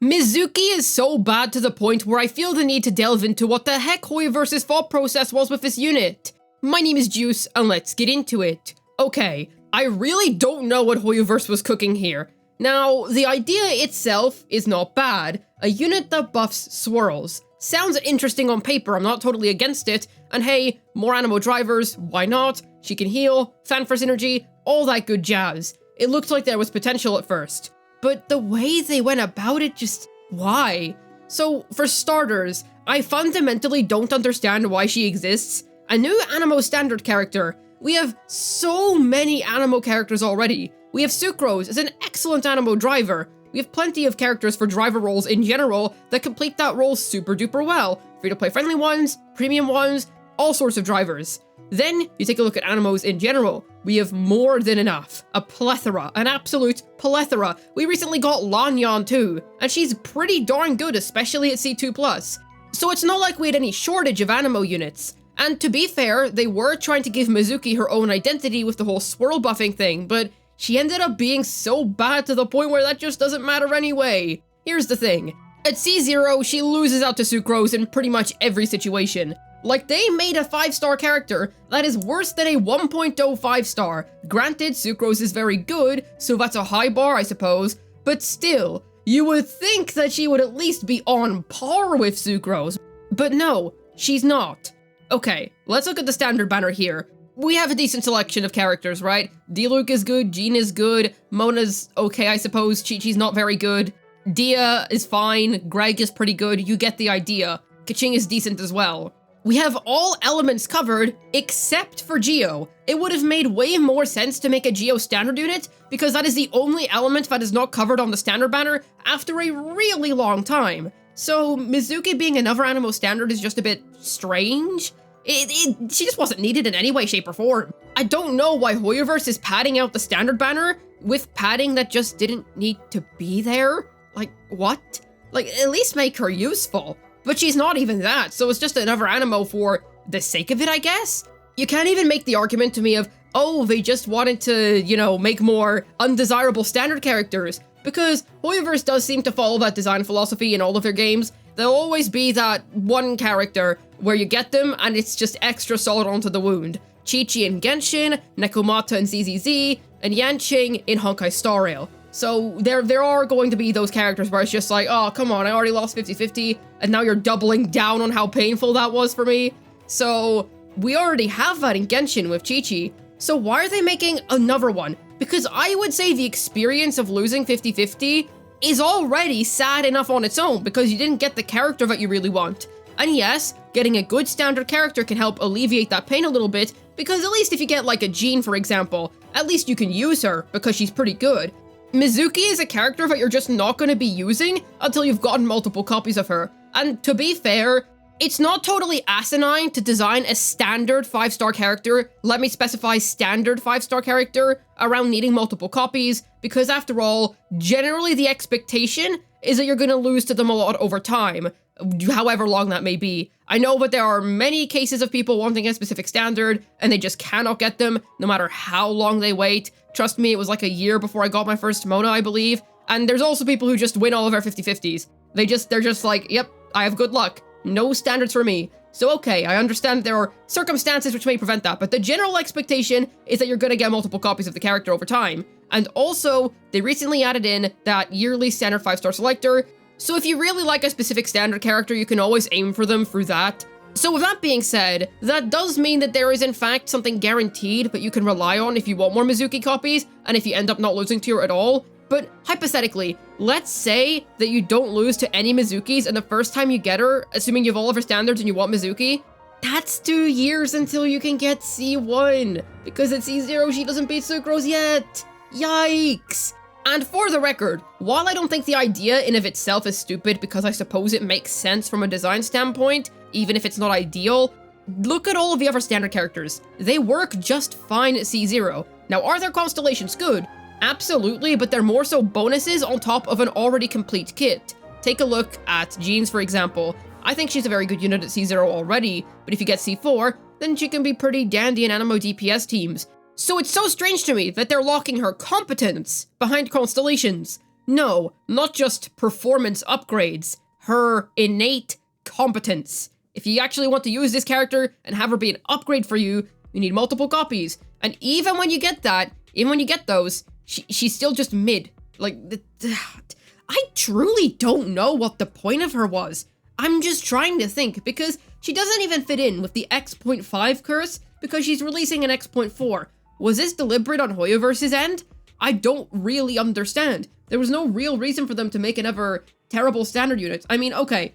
Mizuki is so bad to the point where I feel the need to delve into what the heck Hoyoverse's thought process was with this unit. My name is Juice, and let's get into it. Okay, I really don't know what Hoyoverse was cooking here. Now, the idea itself is not bad. A unit that buffs swirls. Sounds interesting on paper, I'm not totally against it. And hey, more Animo drivers, why not? She can heal, fan for synergy, all that good jazz. It looked like there was potential at first. But the way they went about it, just why? So, for starters, I fundamentally don't understand why she exists. A new Animo standard character. We have so many Animo characters already. We have Sucrose as an excellent Animo driver. We have plenty of characters for driver roles in general that complete that role super duper well. Free-to-play friendly ones, premium ones, all sorts of drivers. Then, you take a look at Animos in general. We have more than enough. A plethora. An absolute plethora. We recently got Lanyan too, and she's pretty darn good, especially at C2+. So it's not like we had any shortage of Animo units. And to be fair, they were trying to give Mizuki her own identity with the whole swirl buffing thing, but she ended up being so bad to the point where that just doesn't matter anyway. Here's the thing. At C0, she loses out to Sucrose in pretty much every situation. Like, they made a 5-star character that is worse than a 1.0 5-star. Granted, Sucrose is very good, so that's a high bar, I suppose, but still, you would think that she would at least be on par with Sucrose. But no, she's not. Okay, let's look at the standard banner here. We have a decent selection of characters, right? Diluc is good, Jean is good, Mona's okay, I suppose, Chi-Chi's not very good, Dia is fine, Greg is pretty good, you get the idea. Kaching is decent as well. We have all elements covered, except for Geo. It would have made way more sense to make a Geo standard unit, because that is the only element that is not covered on the standard banner after a really long time. So Mizuki being another Animo standard is just a bit strange. She just wasn't needed in any way, shape, or form. I don't know why Hoyoverse is padding out the standard banner with padding that just didn't need to be there. Like, what? Like, at least make her useful. But she's not even that, so it's just another Animo for the sake of it, I guess? You can't even make the argument to me of, oh, they just wanted to, you know, make more undesirable standard characters. Because Hoyoverse does seem to follow that design philosophy in all of their games. There'll always be that one character where you get them and it's just extra solid onto the wound. Chi-Chi in Genshin, Nekomata in ZZZ, and Yanqing in Honkai Star Rail. So there are going to be those characters where it's just like, oh, come on, I already lost 50-50, and now you're doubling down on how painful that was for me. So we already have that in Genshin with Chi-Chi. So why are they making another one? Because I would say the experience of losing 50-50 is already sad enough on its own because you didn't get the character that you really want. And yes, getting a good standard character can help alleviate that pain a little bit, because at least if you get like a Jean, for example, at least you can use her because she's pretty good. Mizuki is a character that you're just not going to be using until you've gotten multiple copies of her. And to be fair, it's not totally asinine to design a standard 5-star character, let me specify standard 5-star character, around needing multiple copies, because after all, generally the expectation is that you're going to lose to them a lot over time, however long that may be. I know that there are many cases of people wanting a specific standard, and they just cannot get them, no matter how long they wait. Trust me, it was like a year before I got my first Mona, I believe. And there's also people who just win all of their 50-50s. They're just like, yep, I have good luck. No standards for me. So okay, I understand there are circumstances which may prevent that, but the general expectation is that you're gonna get multiple copies of the character over time. And also, they recently added in that yearly standard 5-star selector, so if you really like a specific standard character, you can always aim for them through that. So with that being said, that does mean that there is in fact something guaranteed that you can rely on if you want more Mizuki copies, and if you end up not losing to her at all. But hypothetically, let's say that you don't lose to any Mizukis and the first time you get her, assuming you have all of her standards and you want Mizuki, that's 2 years until you can get C1, because at C0 she doesn't beat Sucrose yet. Yikes. And for the record, while I don't think the idea in of itself is stupid because I suppose it makes sense from a design standpoint, even if it's not ideal, look at all of the other standard characters. They work just fine at C0. Now, are their constellations good? Absolutely, but they're more so bonuses on top of an already complete kit. Take a look at Jeans, for example. I think she's a very good unit at C0 already, but if you get C4, then she can be pretty dandy in Animo DPS teams. So it's so strange to me that they're locking her competence behind constellations. No, not just performance upgrades, her innate competence. If you actually want to use this character and have her be an upgrade for you, you need multiple copies. And even when you get that, even when you get those, she's still just mid. Like, I truly don't know what the point of her was. I'm just trying to think, because she doesn't even fit in with the X.5 curse, because she's releasing an X.4. Was this deliberate on Hoyoverse's end? I don't really understand. There was no real reason for them to make another terrible standard unit. I mean, okay.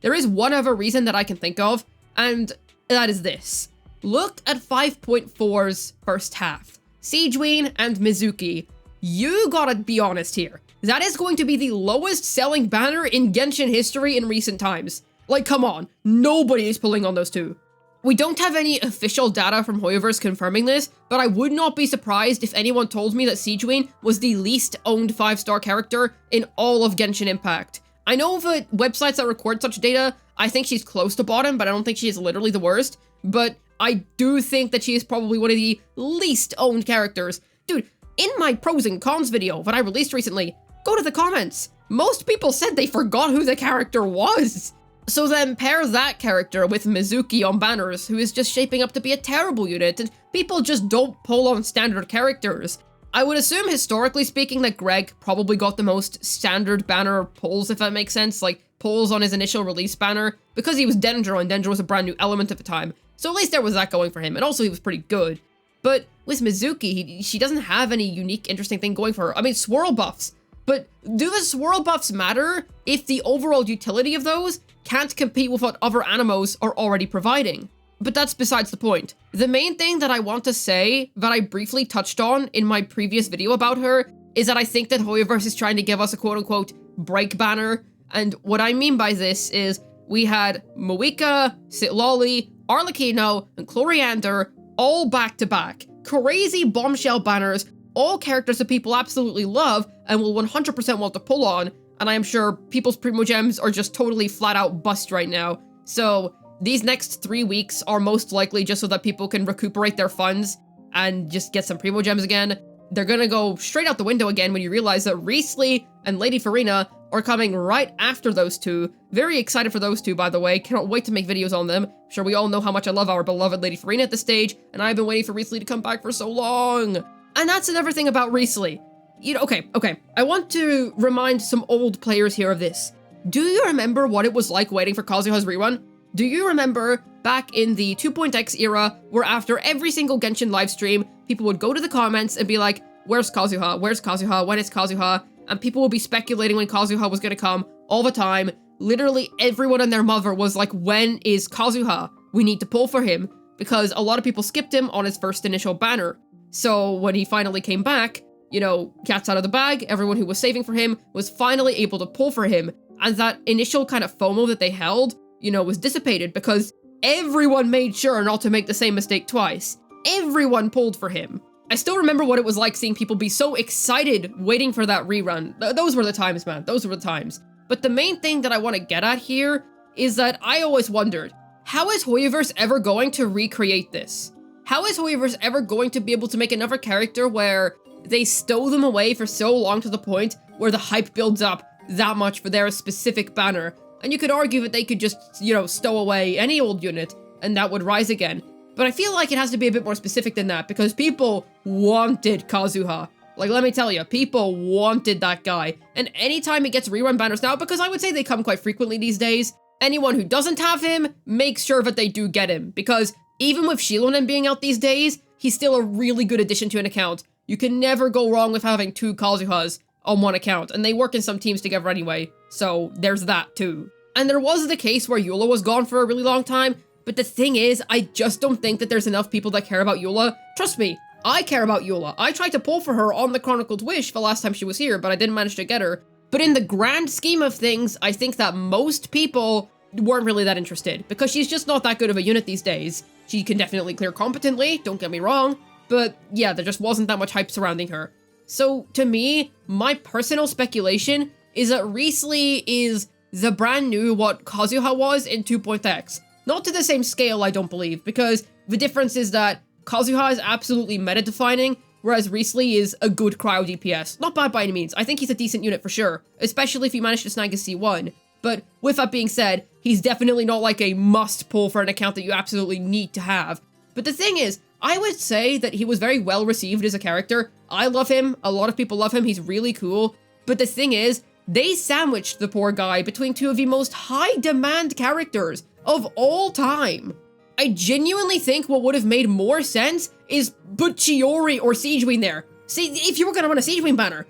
There is one other reason that I can think of, and that is this. Look at 5.4's first half. Sigewinne and Mizuki. You gotta be honest here. That is going to be the lowest selling banner in Genshin history in recent times. Like, come on. Nobody is pulling on those two. We don't have any official data from Hoyoverse confirming this, but I would not be surprised if anyone told me that Sigewinne was the least owned 5-star character in all of Genshin Impact. I know that websites that record such data, I think she's close to bottom, but I don't think she is literally the worst. But I do think that she is probably one of the least owned characters. Dude, in my pros and cons video that I released recently, go to the comments. Most people said they forgot who the character was. So then pair that character with Mizuki on banners, who is just shaping up to be a terrible unit, and people just don't pull on standard characters. I would assume, historically speaking, that Greg probably got the most standard banner pulls, if that makes sense, like pulls on his initial release banner, because he was Dendro, and Dendro was a brand new element at the time. So at least there was that going for him, and also he was pretty good. But with Mizuki, she doesn't have any unique, interesting thing going for her. I mean, swirl buffs. But do the swirl buffs matter if the overall utility of those can't compete with what other animos are already providing? But that's besides the point. The main thing that I want to say that I briefly touched on in my previous video about her is that I think that Hoyoverse is trying to give us a quote-unquote break banner. And what I mean by this is we had Moika, Sitlali, Arlecchino, and Chloriander all back-to-back. Crazy bombshell banners, all characters that people absolutely love and will 100% want to pull on, and I am sure people's Primo Gems are just totally flat out bust right now. So these next 3 weeks are most likely just so that people can recuperate their funds and just get some Primo Gems again. They're gonna go straight out the window again when you realize that Riesli and Lady Farina are coming right after those two. Very excited for those two, by the way. Cannot wait to make videos on them. I'm sure we all know how much I love our beloved Lady Farina at this stage, and I've been waiting for Riesli to come back for so long. And that's another thing about Riesli. You know, okay. I want to remind some old players here of this. Do you remember what it was like waiting for Kazuha's rerun? Do you remember back in the 2.x era, where after every single Genshin livestream, people would go to the comments and be like, where's Kazuha? Where's Kazuha? When is Kazuha? And people would be speculating when Kazuha was gonna come all the time. Literally everyone and their mother was like, when is Kazuha? We need to pull for him, because a lot of people skipped him on his first initial banner. So when he finally came back, you know, cat's out of the bag, everyone who was saving for him was finally able to pull for him. And that initial kind of FOMO that they held, you know, was dissipated because everyone made sure not to make the same mistake twice. Everyone pulled for him. I still remember what it was like seeing people be so excited waiting for that rerun. Those were the times, man. Those were the times. But the main thing that I want to get at here is that I always wondered, how is Hoyoverse ever going to recreate this? How is Hoyoverse ever going to be able to make another character where they stow them away for so long to the point where the hype builds up that much for their specific banner? And you could argue that they could just, you know, stow away any old unit and that would rise again. But I feel like it has to be a bit more specific than that because people wanted Kazuha. Like, let me tell you, people wanted that guy. And anytime he gets rerun banners now, because I would say they come quite frequently these days, anyone who doesn't have him, make sure that they do get him. Because even with Shilonen being out these days, he's still a really good addition to an account. You can never go wrong with having two Kazuhas on one account, and they work in some teams together anyway, so there's that too. And there was the case where Eula was gone for a really long time, but the thing is, I just don't think that there's enough people that care about Eula. Trust me, I care about Eula. I tried to pull for her on the Chronicled Wish the last time she was here, but I didn't manage to get her. But in the grand scheme of things, I think that most people weren't really that interested, because she's just not that good of a unit these days. She can definitely clear competently, don't get me wrong, but yeah, there just wasn't that much hype surrounding her. So to me, my personal speculation is that Riesli is the brand new what Kazuha was in 2.x. Not to the same scale, I don't believe, because the difference is that Kazuha is absolutely meta-defining, whereas Riesli is a good cryo DPS. Not bad by any means. I think he's a decent unit for sure, especially if you manage to snag a C1. But with that being said, he's definitely not like a must pull for an account that you absolutely need to have. But the thing is, I would say that he was very well received as a character. I love him, a lot of people love him, he's really cool. But the thing is, they sandwiched the poor guy between two of the most high demand characters of all time. I genuinely think what would have made more sense is put Chiori or Siegewing there. See, if you were gonna run a Siegewing banner,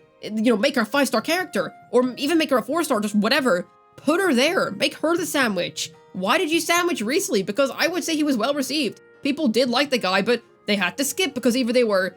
make her a 5-star character, or even make her a 4-star, just whatever. Put her there, make her the sandwich. Why did you sandwich Riesli? Because I would say he was well received. People did like the guy, but they had to skip because either they were,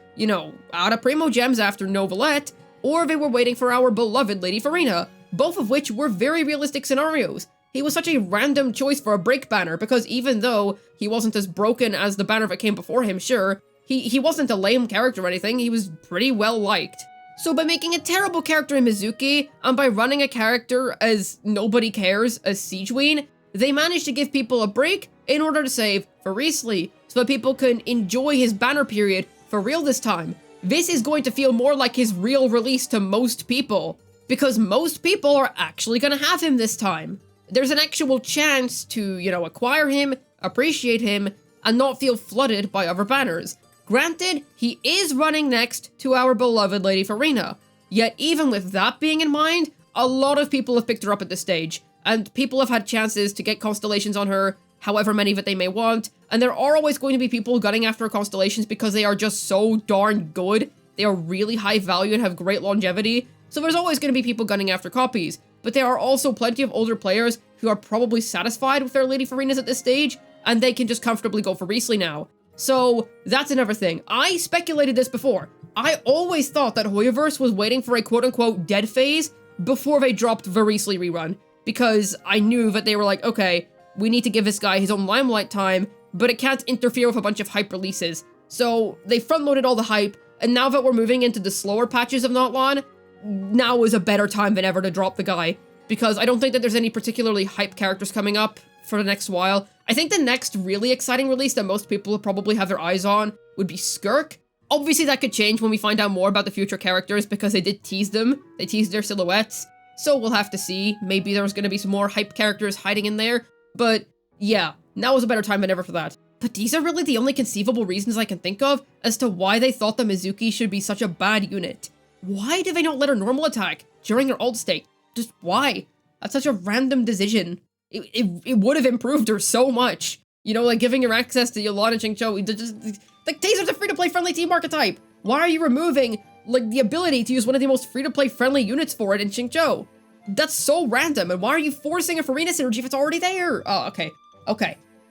out of Primo Gems after Novelette, or they were waiting for our beloved Lady Farina, both of which were very realistic scenarios. He was such a random choice for a break banner because even though he wasn't as broken as the banner that came before him, sure, he wasn't a lame character or anything, he was pretty well liked. So by making a terrible character in Mizuki, and by running a character as nobody cares as Siegewing, they managed to give people a break in order to save for Riesli, so that people can enjoy his banner period for real this time. This is going to feel more like his real release to most people, because most people are actually gonna have him this time. There's an actual chance to, acquire him, appreciate him, and not feel flooded by other banners. Granted, he is running next to our beloved Lady Farina, yet even with that being in mind, a lot of people have picked her up at this stage, and people have had chances to get constellations on her, however many that they may want, and there are always going to be people gunning after constellations because they are just so darn good. They are really high value and have great longevity, so there's always going to be people gunning after copies, but there are also plenty of older players who are probably satisfied with their Lady Farinas at this stage, and they can just comfortably go for Riesli now. So that's another thing. I speculated this before. I always thought that Hoyoverse was waiting for a quote-unquote dead phase before they dropped the Riesli rerun, because I knew that they were like, okay, we need to give this guy his own limelight time, but it can't interfere with a bunch of hype releases. So they front-loaded all the hype, and now that we're moving into the slower patches of Not now is a better time than ever to drop the guy, because I don't think that there's any particularly hype characters coming up for the next while. I think the next really exciting release that most people will probably have their eyes on would be Skirk. Obviously that could change when we find out more about the future characters because they did tease them. They teased their silhouettes. So we'll have to see. Maybe there's going to be some more hype characters hiding in there. But yeah, now is a better time than ever for that. But these are really the only conceivable reasons I can think of as to why they thought that Mizuki should be such a bad unit. Why did they not let her normal attack during her ult state? Just why? That's such a random decision. It would have improved her so much. Like giving her access to Yolanda and Xingqiu. Like, Taser's a free-to-play friendly team archetype. Why are you removing, the ability to use one of the most free-to-play friendly units for it in Xingqiu? That's so random, and why are you forcing a Farina synergy if it's already there? Oh, okay.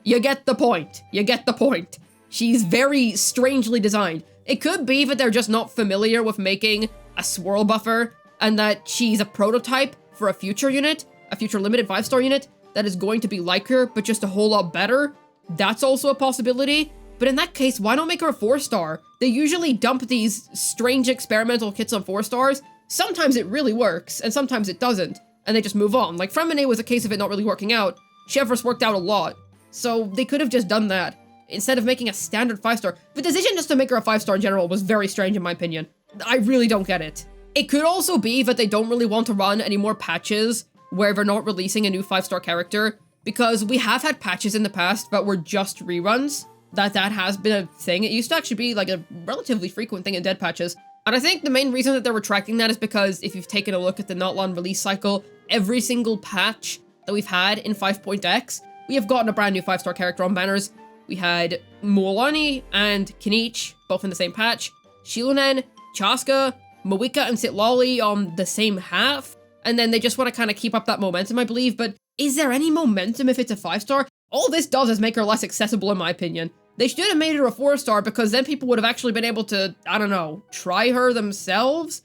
You get the point. She's very strangely designed. It could be that they're just not familiar with making a swirl buffer, and that she's a prototype for a future unit, a future limited 5-star unit, that is going to be like her, but just a whole lot better. That's also a possibility. But in that case, why not make her a 4-star? They usually dump these strange experimental kits on 4-stars. Sometimes it really works, and sometimes it doesn't, and they just move on. Like Fremine was a case of it not really working out. Chevrolet worked out a lot, so they could have just done that instead of making a standard 5-star. The decision just to make her a 5-star in general was very strange in my opinion. I really don't get it. It could also be that they don't really want to run any more patches where they're not releasing a new 5-star character, because we have had patches in the past that were just reruns. That has been a thing. It used to actually be like a relatively frequent thing in dead patches. And I think the main reason that they're retracting that is because if you've taken a look at the Not release cycle, every single patch that we've had in 5.x, we have gotten a brand new 5-star character on banners. We had Mualani and Kinich, both in the same patch, Shilunen, Chaska, Moika, and Sitlali on the same half, and then they just want to kind of keep up that momentum, I believe, but is there any momentum if it's a 5-star? All this does is make her less accessible, in my opinion. They should have made her a 4-star, because then people would have actually been able to, I don't know, try her themselves?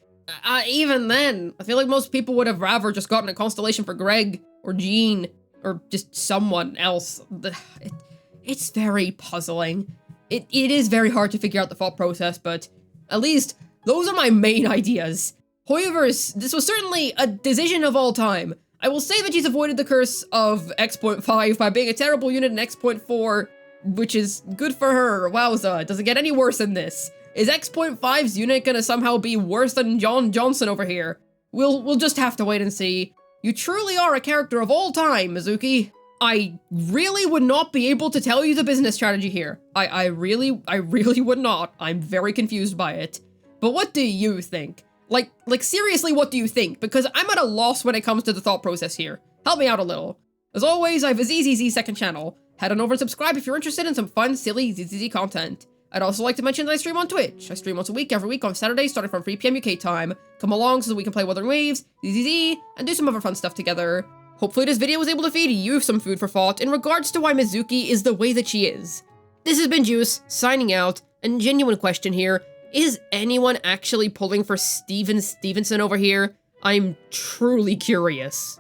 Even then, I feel like most people would have rather just gotten a constellation for Greg, or Jean, or just someone else. It's very puzzling. It is very hard to figure out the thought process, but at least those are my main ideas. Hoyoverse, this was certainly a decision of all time. I will say that she's avoided the curse of X.5 by being a terrible unit in X.4, which is good for her. Wowza, it doesn't get any worse than this. Is X.5's unit gonna somehow be worse than John Johnson over here? We'll just have to wait and see. You truly are a character of all time, Mizuki. I really would not be able to tell you the business strategy here. I really would not. I'm very confused by it. But what do you think? Like seriously, what do you think? Because I'm at a loss when it comes to the thought process here. Help me out a little. As always, I have a ZZZ second channel. Head on over and subscribe if you're interested in some fun, silly ZZZ content. I'd also like to mention that I stream on Twitch. I stream once a week, every week on Saturdays, starting from 3 PM UK time. Come along so that we can play Wuthering Waves, ZZZ, and do some other fun stuff together. Hopefully this video was able to feed you some food for thought in regards to why Mizuki is the way that she is. This has been Juice, signing out, and genuine question here. Is anyone actually pulling for Steven Stevenson over here? I'm truly curious.